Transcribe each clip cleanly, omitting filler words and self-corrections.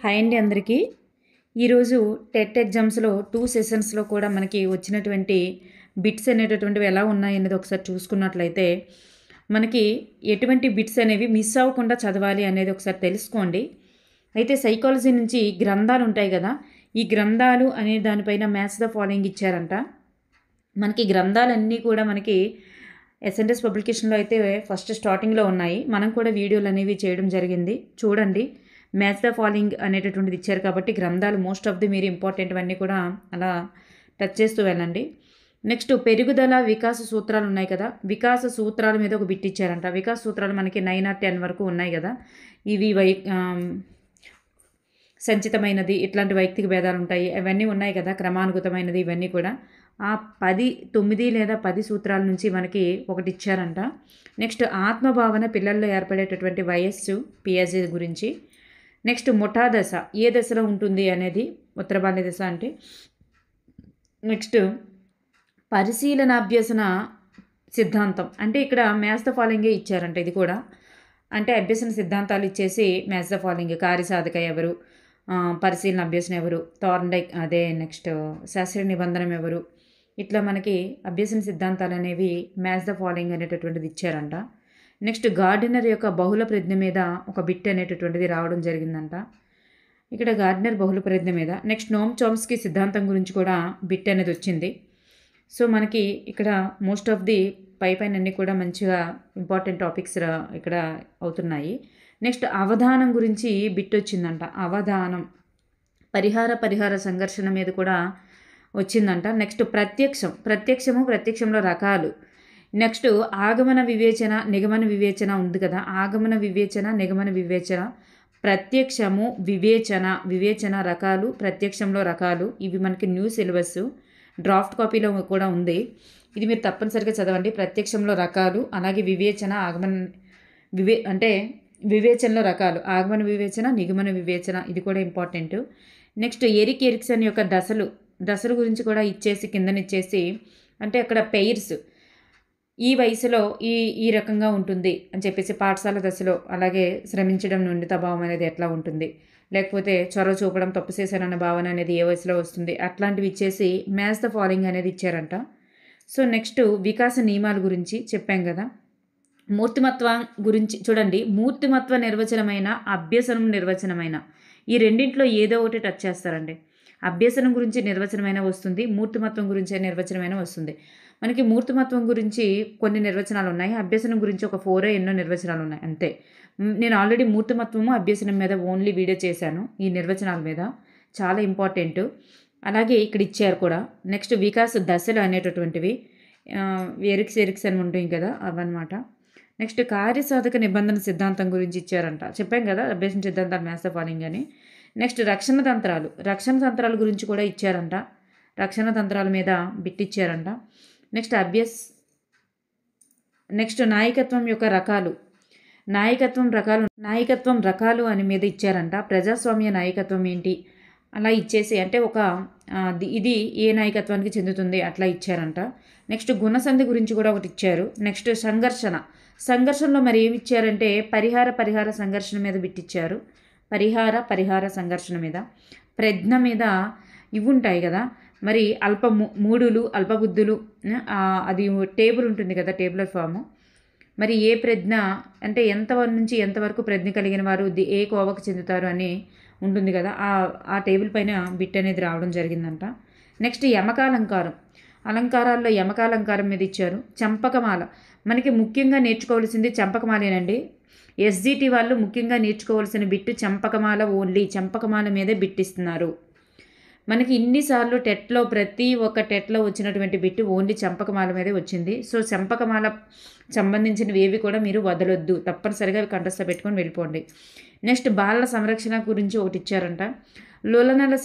Hi అండి అందరికీ. ఈరోజు టెట్ ఎగ్జామ్స్లో 2 సెషన్స్లో కూడా మనకి వచ్చినటువంటి బిట్స్ అనేటటువంటివి ఎలా ఉన్నాయనేది ఒకసారి చూసుకున్నట్లయితే మనకి ఎటువంటి బిట్స్ అనేవి మిస్ అవ్వకుండా చదవాలి అనేది ఒకసారి తెలుసుకోండి. అయితే సైకాలజీ నుంచి గ్రంథాలు ఉంటాయి కదా, ఈ గ్రంథాలు అనే దానిపైన మ్యాథ్స్ ద ఫాలోయింగ్ ఇచ్చారంట. మనకి గ్రంథాలన్నీ కూడా మనకి ఎస్ఎన్ఎస్ పబ్లికేషన్లో అయితే ఫస్ట్ స్టార్టింగ్లో ఉన్నాయి. మనం కూడా వీడియోలు అనేవి చేయడం జరిగింది, చూడండి. మ్యాథ్స్ ద ఫాలోయింగ్ అనేటటువంటిది ఇచ్చారు కాబట్టి గ్రంథాలు మోస్ట్ ఆఫ్ ది మీరు ఇంపార్టెంట్ అన్నీ కూడా అలా టచ్ చేస్తూ వెళ్ళండి. నెక్స్ట్ పెరుగుదల వికాస సూత్రాలు ఉన్నాయి కదా, వికాస సూత్రాల మీద ఒక బిట్ ఇచ్చారంట. వికాస సూత్రాలు మనకి 9 or 10 వరకు ఉన్నాయి కదా. ఇవి సంచితమైనది, ఇట్లాంటి వైయక్తిక భేదాలు ఉంటాయి, అవన్నీ ఉన్నాయి కదా, క్రమానుగతమైనది, ఇవన్నీ కూడా ఆ 9 లేదా 10 సూత్రాల నుంచి మనకి ఒకటి ఇచ్చారంట. నెక్స్ట్ ఆత్మభావన పిల్లల్లో ఏర్పడేటటువంటి వయస్సు పియాజే గురించి. నెక్స్ట్ ముఠా దశ ఏ దశలో ఉంటుంది అనేది ఉత్తర బాల్య దశ అంటే. నెక్స్ట్ పరిశీలనాభ్యసన సిద్ధాంతం అంటే ఇక్కడ మ్యాథ్స్ ద ఫాలోయింగే ఇచ్చారంట. ఇది కూడా అంటే అభ్యసన సిద్ధాంతాలు ఇచ్చేసి మ్యాథ్స్ ద ఫాలోయింగ్ కార్యసాధక ఎవరు, పరిశీలన అభ్యసన ఎవరు, థార్న్డైక్ అదే నెక్స్ట్ శాస్త్రీయ నిబంధనం ఎవరు, ఇట్లా మనకి అభ్యసన సిద్ధాంతాలు అనేవి మ్యాథ్స్ ద ఫాలోయింగ్ అనేటటువంటిది ఇచ్చారంట. నెక్స్ట్ గార్డినర్ యొక్క బహుళ ప్రజ్ఞ మీద ఒక బిట్ అనేటటువంటిది రావడం జరిగిందంట. ఇక్కడ గార్డినర్ బహుళ ప్రజ్ఞ మీద. నెక్స్ట్ నోమ్ చామ్స్కీ సిద్ధాంతం గురించి కూడా బిట్ అనేది వచ్చింది. సో మనకి ఇక్కడ మోస్ట్ ఆఫ్ ది పైన అన్నీ కూడా మంచిగా ఇంపార్టెంట్ టాపిక్స్ ఇక్కడ అవుతున్నాయి. నెక్స్ట్ అవధానం గురించి బిట్ వచ్చిందంట. అవధానం పరిహార సంఘర్షణ మీద కూడా వచ్చిందంట. నెక్స్ట్ ప్రత్యక్షంలో రకాలు. నెక్స్ట్ ఆగమన వివేచన నిగమన వివేచన ఉంది కదా, ఆగమన వివేచన నిగమన వివేచన, ప్రత్యక్షము వివేచన రకాలు, ప్రత్యక్షంలో రకాలు. ఇవి మనకి న్యూ సిలబస్ డ్రాఫ్ట్ కాపీలో కూడా ఉంది. ఇది మీరు తప్పనిసరిగా చదవండి. ప్రత్యక్షంలో రకాలు, అలాగే వివేచన అంటే వివేచనలో రకాలు, ఆగమన వివేచన నిగమన వివేచన, ఇది కూడా ఇంపార్టెంట్. నెక్స్ట్ ఎరిక్సన్ యొక్క దశల గురించి కూడా ఇచ్చేసి కిందనిచ్చేసి అంటే అక్కడ పెయిర్స్ ఈ వయసులో ఈ రకంగా ఉంటుంది అని చెప్పేసి పాఠశాల దశలో, అలాగే శ్రమించడం నుండి ప్రభావం అనేది ఎట్లా ఉంటుంది, లేకపోతే చొరవ చూపడం తప్పు చేశానన్న భావన అనేది ఏ వయసులో వస్తుంది, అట్లాంటివి ఇచ్చేసి మ్యాథ్స్ ద ఫాలోయింగ్ అనేది ఇచ్చారంట. సో నెక్స్ట్ వికాస నియమాల గురించి చెప్పాం కదా. మూర్తిమత్వం గురించి చూడండి. మూర్తిమత్వ నిర్వచనమైన అభ్యసనం నిర్వచనమైన ఈ రెండింటిలో ఏదో ఒకటి టచ్ చేస్తారండి. అభ్యసనం గురించి నిర్వచనమైన వస్తుంది, మూర్తిమత్వం గురించి నిర్వచనమైన వస్తుంది. మనకి మూర్తిమత్వం గురించి కొన్ని నిర్వచనాలు ఉన్నాయి, అభ్యసనం గురించి ఒక 4 ఎన్నో నిర్వచనాలు ఉన్నాయి అంతే. నేను ఆల్రెడీ మూర్తిమత్వము అభ్యసనం మీద ఓన్లీ వీడియో చేశాను, ఈ నిర్వచనాల మీద చాలా ఇంపార్టెంట్. అలాగే ఇక్కడ ఇచ్చారు కూడా. నెక్స్ట్ వికాస దశలు అనేటటువంటివి ఎరిక్సన్ ఉంటుంది కదా, అవన్నమాట. నెక్స్ట్ కార్యసాధక నిబంధన సిద్ధాంతం గురించి ఇచ్చారంట. చెప్పాం కదా అభ్యసన సిద్ధాంతాలు మ్యాథ్స్ ద ఫాలోయింగ్ అని. నెక్స్ట్ రక్షణ తంత్రాల గురించి కూడా ఇచ్చారంట. రక్షణ తంత్రాల మీద బిట్ ఇచ్చారంట. నెక్స్ట్ నాయకత్వం యొక్క రకాలు, నాయకత్వం రకాలు అని మీద ఇచ్చారంట. ప్రజాస్వామ్య నాయకత్వం ఏంటి అలా ఇచ్చేసి అంటే ఒక ఇది ఏ నాయకత్వానికి చెందుతుంది అట్లా ఇచ్చారంట. నెక్స్ట్ గుణసంధి గురించి కూడా ఒకటి ఇచ్చారు. నెక్స్ట్ సంఘర్షణలో మరి ఏమి ఇచ్చారంటే పరిహార సంఘర్షణ మీద బిట్టిచ్చారు. పరిహార సంఘర్షణ మీద. ప్రజ్ఞ మీద ఇవి ఉంటాయి కదా, మరి మూడులు అల్పబుద్ధులు, అది టేబుల్ ఉంటుంది కదా, టేబులర్ ఫాము. మరి ఏ ప్రజ్ఞ అంటే ఎంతవరకు నుంచి ఎంతవరకు ప్రజ్ఞ కలిగిన వారు ఏ కోవకు చెందుతారు అని ఉంటుంది కదా, ఆ టేబుల్ పైన బిట్ అనేది రావడం జరిగిందంట. నెక్స్ట్ అలంకారాల్లో యమకాలంకారం మీద ఇచ్చారు. చంపకమాల మనకి ముఖ్యంగా నేర్చుకోవాల్సింది చంపకమాలేనండి. ఎస్జిటి వాళ్ళు ముఖ్యంగా నేర్చుకోవాల్సిన బిట్టు చంపకమాల, ఓన్లీ చంపకమాల మీదే బిట్ ఇస్తున్నారు. మనకి ఇన్నిసార్లు ప్రతి ఒక్క టెట్లో వచ్చినటువంటి బిట్టు ఓన్లీ చంపకమాల మీదే వచ్చింది. సో చంపకమాల సంబంధించినవి ఏవి కూడా మీరు వదలొద్దు, తప్పనిసరిగా కంఠస్థ పెట్టుకొని వెళ్ళిపోండి. నెక్స్ట్ బాలల సంరక్షణ గురించి ఒకటి ఇచ్చారంట. లులనల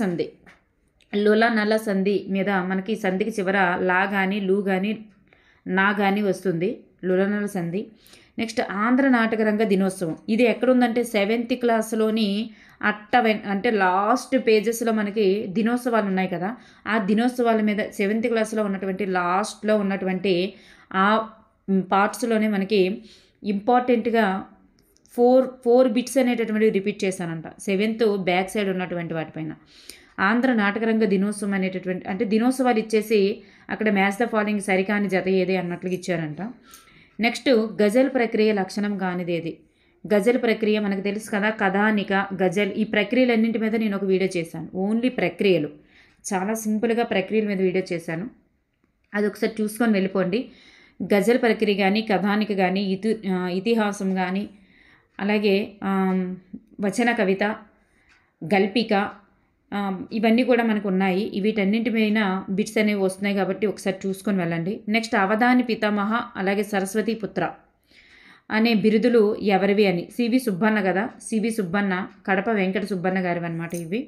సంధి మీద మనకి సంధికి చివర లా కానీ లూ కానీ నా కానీ వస్తుంది, లులనల సంధి. నెక్స్ట్ ఆంధ్ర నాటకరంగ దినోత్సవం, ఇది ఎక్కడుందంటే 7th క్లాస్లోని అంటే లాస్ట్ పేజెస్లో మనకి దినోత్సవాలు ఉన్నాయి కదా, ఆ దినోత్సవాల మీద 7th క్లాస్లో ఉన్నటువంటి లాస్ట్లో ఉన్నటువంటి ఆ పార్ట్స్లోనే మనకి ఇంపార్టెంట్గా ఫోర్ బిట్స్ అనేటటువంటివి రిపీట్ చేశానంట. 7th బ్యాక్ సైడ్ ఉన్నటువంటి వాటిపైన. ఆంధ్ర నాటకరంగ దినోత్సవం అనేటటువంటి అంటే దినోత్సవాలు ఇచ్చేసి అక్కడ మ్యాచ్ ద ఫాలోయింగ్ సరికాని జత ఏది అన్నట్లుగా ఇచ్చారంట. నెక్స్ట్ గజల్ ప్రక్రియ లక్షణం కానిదేది. గజల్ ప్రక్రియ మనకు తెలుసు కదా, కథానిక, గజల్, ఈ ప్రక్రియలన్నింటి మీద నేను ఒక వీడియో చేశాను. ఓన్లీ ప్రక్రియలు, చాలా సింపుల్గా ప్రక్రియల మీద వీడియో చేశాను. అది ఒకసారి చూసుకొని వెళ్ళిపోండి. గజల్ ప్రక్రియ కానీ, కథానిక కానీ, ఇతిహాసం కానీ, అలాగే వచన కవిత, గల్పిక, ఇవన్నీ కూడా మనకు ఉన్నాయి. వీటన్నింటి మీద బిట్స్ అనేవి వస్తున్నాయి కాబట్టి ఒకసారి చూసుకొని వెళ్ళండి. నెక్స్ట్ అవధాని పితామహ, అలాగే సరస్వతి పుత్ర అనే బిరుదులు ఎవరివి అని. సివి సుబ్బన్న కదా, సివి సుబ్బన్న, కడప వెంకట సుబ్బన్న గారివి అనమాట ఇవి.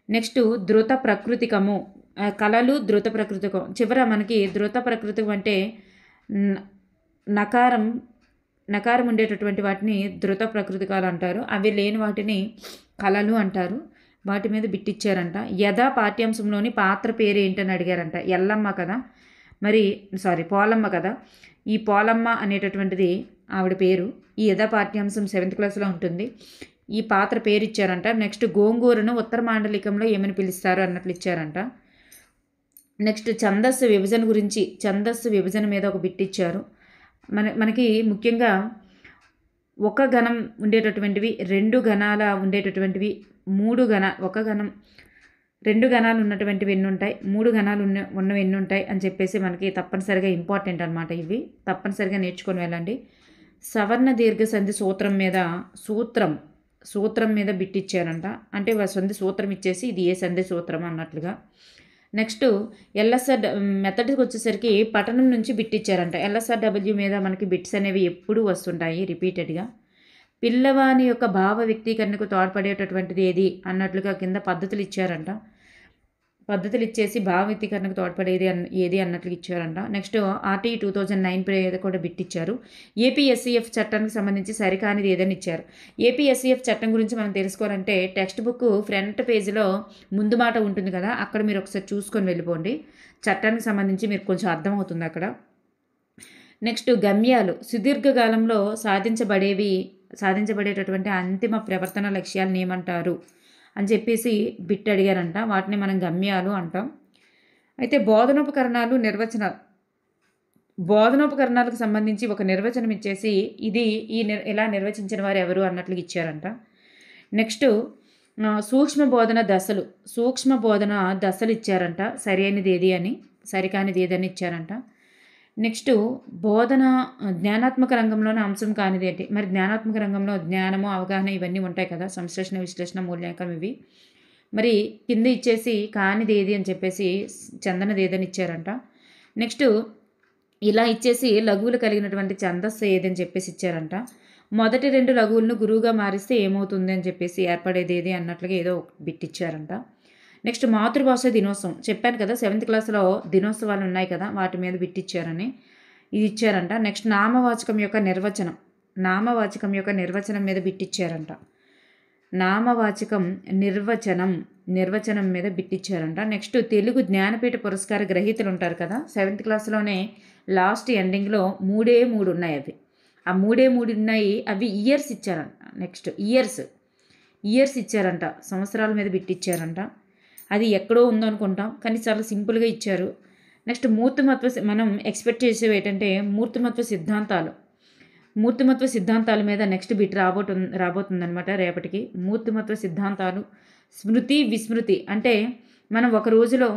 నెక్స్ట్ ధృత ప్రకృతికము, కళలు ధృత ప్రకృతికం. చివర మనకి ధృత ప్రకృతికం అంటే నకారం ఉండేటటువంటి వాటిని ధృత ప్రకృతికాలు అంటారు. అవి లేని వాటిని కళలు అంటారు. వాటి మీద బిట్టిచ్చారంట. యథా పాఠ్యాంశంలోని పాత్ర పేరు ఏంటని అడిగారంట. ఎల్లమ్మ కదా, పోలమ్మ కదా. ఈ పోలమ్మ అనేటటువంటిది ఆవిడ పేరు. ఈ యథా పాఠ్యాంశం 7th క్లాస్లో ఉంటుంది. ఈ పాత్ర పేరు ఇచ్చారంట. నెక్స్ట్ గోంగూరను ఉత్తర మాండలికంలో ఏమని పిలుస్తారు అన్నట్లు ఇచ్చారంట. నెక్స్ట్ ఛందస్సు విభజన గురించి, ఛందస్సు విభజన మీద ఒక బిట్ ఇచ్చారు. మనకి ముఖ్యంగా ఒక గణం ఉండేటటువంటివి, 2 గణాల ఉండేటటువంటివి, 3 ఒక గణం 2 గణాలు ఉన్నటువంటివి ఎన్ని ఉంటాయి, 3 గణాలు ఉన్నవి ఎన్ని ఉంటాయి అని చెప్పేసి మనకి తప్పనిసరిగా ఇంపార్టెంట్ అనమాట. ఇవి తప్పనిసరిగా నేర్చుకొని వెళ్ళండి. సవర్ణ దీర్ఘ సంధి సూత్రం మీద బిట్ ఇచ్చారంట. అంటే సంధి సూత్రం ఇచ్చేసి ఇది ఏ సంధి సూత్రం అన్నట్లుగా. నెక్స్ట్ ఎల్ఎస్ఆర్ మెథడ్కి వచ్చేసరికి పఠనం నుంచి బిట్ ఇచ్చారంట. LSRW మీద మనకి బిట్స్ అనేవి ఎప్పుడూ వస్తుంటాయి రిపీటెడ్గా. పిల్లవాని యొక్క భావ వ్యక్తీకరణకు తోడ్పడేటటువంటిది ఏది అన్నట్లుగా కింద పద్ధతులు ఇచ్చారంట. పద్ధతులు ఇచ్చేసి భావ వ్యక్తీకరణకు తోడ్పడేది ఏది అన్నట్లుగా ఇచ్చారంట. నెక్స్ట్ RTE 2009 కూడా బిట్ ఇచ్చారు. APSCF చట్టానికి సంబంధించి సరికానిది ఏదని ఇచ్చారు. APSCF చట్టం గురించి మనం తెలుసుకోవాలంటే టెక్స్ట్ బుక్ ఫ్రంట్ పేజీలో ముందు మాట ఉంటుంది కదా, అక్కడ మీరు ఒకసారి చూసుకొని వెళ్ళిపోండి. చట్టానికి సంబంధించి మీరు కొంచెం అర్థమవుతుంది అక్కడ. నెక్స్ట్ గమ్యాలు సుదీర్ఘకాలంలో సాధించబడేటటువంటి అంతిమ ప్రవర్తన లక్ష్యాలను ఏమంటారు అని చెప్పేసి బిట్ అడిగారంట. వాటిని మనం గమ్యాలు అంటాం. అయితే బోధనోపకరణాలకు సంబంధించి ఒక నిర్వచనం ఇచ్చేసి ఇది ఇలా నిర్వచించిన వారు ఎవరు అన్నట్లుగా ఇచ్చారంట. నెక్స్ట్ సూక్ష్మ బోధన దశలు ఇచ్చారంట. సరైనది ఏది అని, సరికానిది ఏదని ఇచ్చారంట. నెక్స్ట్ జ్ఞానాత్మక రంగంలోనే అంశం కానిది ఏంటి. మరి జ్ఞానాత్మక రంగంలో జ్ఞానము, అవగాహన ఇవన్నీ ఉంటాయి కదా, సంశ్లేషణ, విశ్లేషణ, మూల్యాంకనం ఇవి. మరి కింద ఇచ్చేసి కానిది ఏది అని చెప్పేసి చందనది ఏదని ఇచ్చారంట. నెక్స్ట్ ఇలా ఇచ్చేసి లఘువులు కలిగినటువంటి ఛందస్సు ఏదని చెప్పేసి ఇచ్చారంట. మొదటి 2 లఘువులను గురువుగా మారిస్తే ఏమవుతుంది అని చెప్పేసి ఏర్పడేది ఏది అన్నట్లుగా ఏదో బిట్ ఇచ్చారంట. నెక్స్ట్ మాతృభాష దినోత్సవం చెప్పాను కదా, 7th క్లాస్లో దినోత్సవాలు ఉన్నాయి కదా, వాటి మీద బిట్ ఇచ్చారని ఇది ఇచ్చారంట. నెక్స్ట్ నామవాచకం యొక్క నిర్వచనం మీద బిట్ ఇచ్చారంట. నామవాచకం నిర్వచనం మీద బిట్ ఇచ్చారంట. నెక్స్ట్ తెలుగు జ్ఞానపీఠ పురస్కార గ్రహీతలు ఉంటారు కదా, 7th క్లాస్లోనే లాస్ట్ ఎండింగ్లో 3 ఉన్నాయి. ఆ 3 ఉన్నాయి. అవి ఇయర్స్ ఇచ్చారంట. నెక్స్ట్ ఇయర్స్ ఇచ్చారంట. సంవత్సరాల మీద బిట్ ఇచ్చారంట. అది ఎక్కడో ఉందో అనుకుంటాం, కానీ చాలా సింపుల్గా ఇచ్చారు. నెక్స్ట్ మనం ఎక్స్పెక్ట్ చేసేవి ఏంటంటే మూర్తిమత్వ సిద్ధాంతాల మీద నెక్స్ట్ బిట్ రాబోతుందన్నమాట రేపటికి. మూర్తిమత్వ సిద్ధాంతాలు, స్మృతి, విస్మృతి. అంటే మనం ఒక రోజులో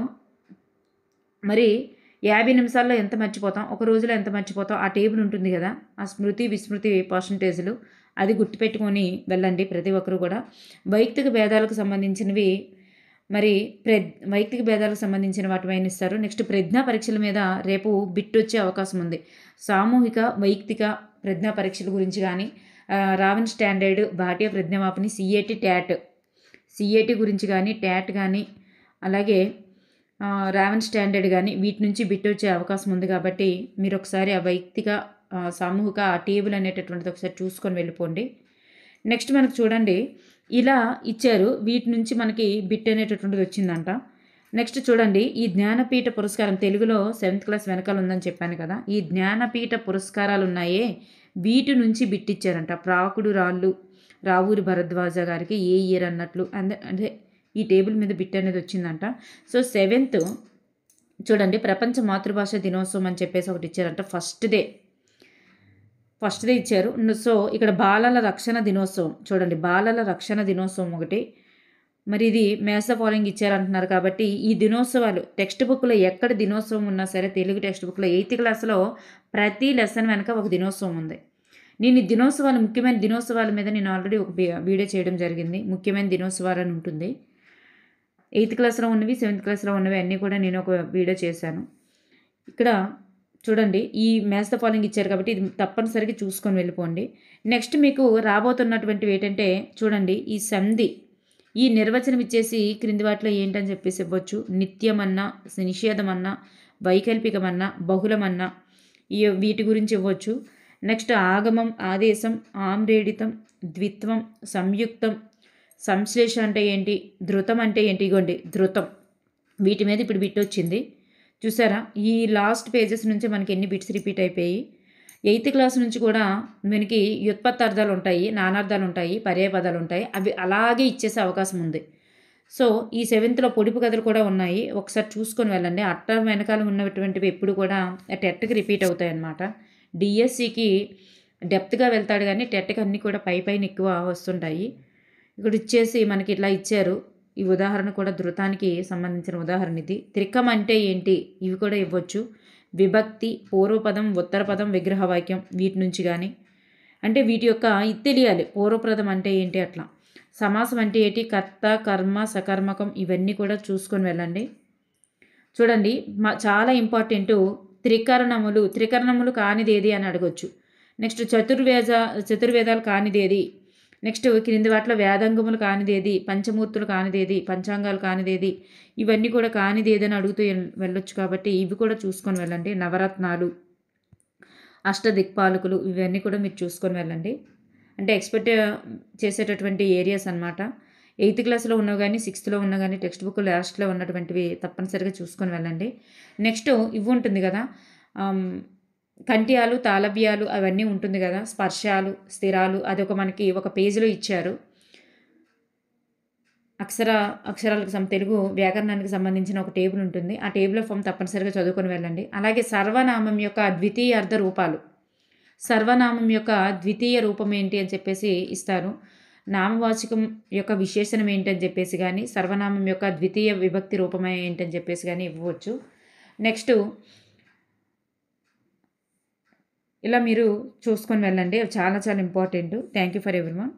మరి 50 నిమిషాల్లో ఎంత మర్చిపోతాం, ఒక రోజులో ఎంత మర్చిపోతాం, ఆ టేబుల్ ఉంటుంది కదా, ఆ స్మృతి విస్మృతి పర్సంటేజ్లు, అది గుర్తుపెట్టుకొని వెళ్ళండి ప్రతి ఒక్కరు కూడా. వైయక్తిక భేదాలకు సంబంధించినవి వాటి పైన ఇస్తారు. నెక్స్ట్ ప్రజ్ఞా పరీక్షల మీద రేపు బిట్ వచ్చే అవకాశం ఉంది. సామూహిక వైయక్తిక ప్రజ్ఞా పరీక్షల గురించి కానీ, రావెన్ స్టాండర్డ్, భాటియా ప్రజ్ఞామాపిని, CAT గురించి కానీ, ట్యాట్ కానీ, అలాగే రావెన్ స్టాండర్డ్ కానీ, వీటి నుంచి బిట్ వచ్చే అవకాశం ఉంది. కాబట్టి మీరు ఒకసారి ఆ వైయక్తిక, సామూహిక, ఆ టేబుల్ అనేటటువంటిది ఒకసారి చూసుకొని వెళ్ళిపోండి. నెక్స్ట్ మనకు చూడండి, ఇలా ఇచ్చారు. వీటి నుంచి మనకి బిట్ అనేటటువంటిది వచ్చిందంట. నెక్స్ట్ చూడండి, ఈ జ్ఞానపీఠ పురస్కారం తెలుగులో 7th క్లాస్ వెనకాల ఉందని చెప్పాను కదా, ఈ జ్ఞానపీఠ పురస్కారాలు ఉన్నాయే, వీటి నుంచి బిట్ ఇచ్చారంట. ప్రాకుడు రాళ్ళు రావూరి భరద్వాజ గారికి ఏ ఇయర్ అన్నట్లు అంటే ఈ టేబుల్ మీద బిట్ అనేది వచ్చిందంట. సో 7th చూడండి, ప్రపంచ మాతృభాష దినోత్సవం అని చెప్పేసి ఒకటి ఇచ్చారంట. ఫస్ట్ డే ఇచ్చారు. సో ఇక్కడ బాలల రక్షణ దినోత్సవం చూడండి, బాలల రక్షణ దినోత్సవం ఒకటి. మరి ఇది మ్యాథ్స్ ద ఫాలోయింగ్ ఇచ్చారంటున్నారు కాబట్టి ఈ దినోత్సవాలు టెక్స్ట్ బుక్లో ఎక్కడ దినోత్సవం ఉన్నా సరే, తెలుగు టెక్స్ట్ బుక్లో 8th క్లాస్లో ప్రతి లెసన్ వెనక ఒక దినోత్సవం ఉంది. నేను ఈ దినోత్సవాలు, ముఖ్యమైన దినోత్సవాల మీద నేను ఆల్రెడీ ఒక వీడియో చేయడం జరిగింది. ముఖ్యమైన దినోత్సవాలు అని ఉంటుంది. 8th క్లాస్లో ఉన్నవి, 7th క్లాస్లో ఉన్నవి అన్నీ కూడా నేను ఒక వీడియో చేశాను. ఇక్కడ చూడండి, ఈ మ్యాథ్స్ ద ఫాలోయింగ్ ఇచ్చారు కాబట్టి ఇది తప్పనిసరిగా చూసుకొని వెళ్ళిపోండి. నెక్స్ట్ మీకు రాబోతున్నటువంటివి ఏంటంటే చూడండి, ఈ సంధి, ఈ నిర్వచనం ఇచ్చేసి క్రింది వాటిలో ఏంటని చెప్పేసి ఇవ్వచ్చు. నిత్యమన్నా, నిషేధమన్నా, వైకల్పికమన్నా, బహుళమన్నా, వీటి గురించి ఇవ్వచ్చు. నెక్స్ట్ ఆగమం, ఆదేశం, ఆమ్రేడితం, ద్విత్వం, సంయుక్తం, సంశ్లేష అంటే ఏంటి, ధృతం అంటే ఏంటి, ఇగోండి ధృతం. వీటి మీద ఇప్పుడు బిట్ వచ్చింది చూసారా. ఈ లాస్ట్ పేజెస్ నుంచి మనకి ఎన్ని బిట్స్ రిపీట్ అయిపోయి. 8th క్లాస్ నుంచి కూడా మనకి వ్యుత్పత్తార్థాలు ఉంటాయి, నానార్థాలు ఉంటాయి, పర్యాయపదాలు ఉంటాయి. అవి అలాగే ఇచ్చేసే అవకాశం ఉంది. సో ఈ 7thలో పొడుపు కథలు కూడా ఉన్నాయి, ఒకసారి చూసుకొని వెళ్ళండి. అట్ట వెనకాల ఉన్నటువంటివి ఎప్పుడు కూడా టెట్కి రిపీట్ అవుతాయి అన్నమాట. డిఎస్సికి డెప్త్గా వెళ్తాడు కానీ టెట్కి అన్నీ కూడా పైన ఎక్కువ వస్తుంటాయి. ఇక్కడ ఇచ్చేసి మనకి ఇట్లా ఇచ్చారు. ఈ ఉదాహరణ కూడా ధృతానికి సంబంధించిన ఉదాహరణ ఇది. త్రికం అంటే ఏంటి, ఇవి కూడా ఇవ్వచ్చు. విభక్తి, పూర్వపదం, ఉత్తరపదం, విగ్రహవాక్యం, వీటి నుంచి కానీ అంటే వీటి యొక్క ఇది తెలియాలి. పూర్వపదం అంటే ఏంటి, అట్లా సమాసం అంటే ఏంటి, కర్త, కర్మ, సకర్మకం, ఇవన్నీ కూడా చూసుకొని వెళ్ళండి. చూడండి, చాలా ఇంపార్టెంటు త్రికరణములు కానిదేది అని అడగొచ్చు. నెక్స్ట్ చతుర్వేదాలు కానిదేది. నెక్స్ట్ క్రింది వాటిలో వేదాంగములు కానిదేది, పంచమూర్తులు కానిదేది, పంచాంగాలు కానిదేది, ఇవన్నీ కూడా కానిదేది అని అడుగుతూ వెళ్ళొచ్చు కాబట్టి ఇవి కూడా చూసుకొని వెళ్ళండి. నవరత్నాలు, అష్టదిక్పాలకులు, ఇవన్నీ కూడా మీరు చూసుకొని వెళ్ళండి. అంటే ఎక్స్పెక్ట్ చేసేటటువంటి ఏరియాస్ అనమాట. 8th క్లాస్లో ఉన్నా కానీ 6thలో ఉన్నా కానీ టెక్స్ట్ బుక్ లాస్ట్లో ఉన్నటువంటివి తప్పనిసరిగా చూసుకొని వెళ్ళండి. నెక్స్ట్ ఇవి ఉంటుంది కదా, కంఠ్యాలు, తాళవ్యాలు, అవన్నీ ఉంటుంది కదా, స్పర్శాలు, స్థిరాలు, అది మనకి ఒక పేజీలో ఇచ్చారు. అక్షరాలకు తెలుగు వ్యాకరణానికి సంబంధించిన ఒక టేబుల్ ఉంటుంది. ఆ టేబుల్ ఫామ్ తప్పనిసరిగా చదువుకొని వెళ్ళండి. అలాగే సర్వనామం యొక్క ద్వితీయ అర్థ రూపాలు, సర్వనామం యొక్క ద్వితీయ రూపం ఏంటి అని చెప్పేసి ఇస్తారు. నామవాచకం యొక్క విశేషణం ఏంటని చెప్పేసి కానీ, సర్వనామం యొక్క ద్వితీయ విభక్తి రూపమే ఏంటని చెప్పేసి కానీ ఇవ్వచ్చు. నెక్స్ట్ ఇలా మీరు చూసుకొని వెళ్ళండి. చాలా చాలా important. Thank you for everyone.